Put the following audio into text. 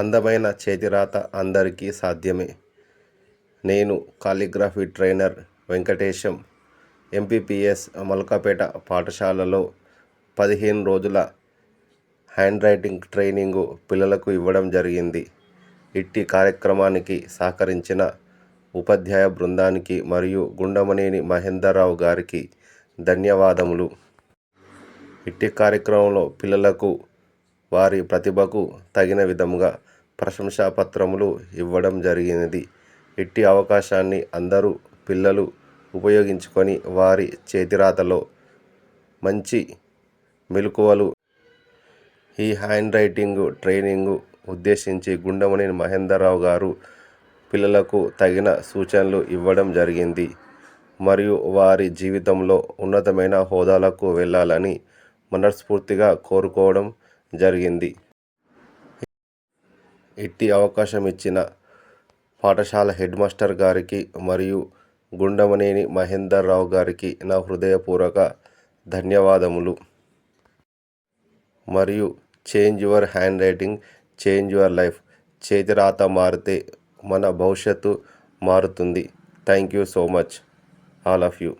అందమైన చేతిరాత అందరికీ సాధ్యమే. నేను calligraphy trainer Venkatesham. MPPS Malkapet పాఠశాలలో 15 రోజుల హ్యాండ్ రైటింగ్ ట్రైనింగు పిల్లలకు ఇవ్వడం జరిగింది. ఇట్టి కార్యక్రమానికి సహకరించిన ఉపాధ్యాయ బృందానికి మరియు గుండమనేని మహేందర్రావు గారికి ధన్యవాదములు. ఇట్టి కార్యక్రమంలో పిల్లలకు వారి ప్రతిభకు తగిన విధముగా ప్రశంసా పత్రములు ఇవ్వడం జరిగినది. ఇట్టి అవకాశాన్ని అందరూ పిల్లలు ఉపయోగించుకొని వారి చేతిరాతలో మంచి మెళకువలు ఈ హ్యాండ్ రైటింగ్ ట్రైనింగు ఉద్దేశించి గుండమనేని మహేందర్రావు గారు పిల్లలకు తగిన సూచనలు ఇవ్వడం జరిగింది. మరియు వారి జీవితంలో ఉన్నతమైన హోదాలకు వెళ్ళాలని మనస్ఫూర్తిగా కోరుకోవడం జరిగింది. ఇట్టి అవకాశం ఇచ్చిన పాఠశాల హెడ్ మాస్టర్ గారికి మరియు గుండమనేని మహేందర్రావు గారికి నా హృదయపూర్వక ధన్యవాదములు. మరియు change your handwriting, change your life. చేతిరాత మారితే మన భవిష్యత్తు మారుతుంది. Thank you so much all of you.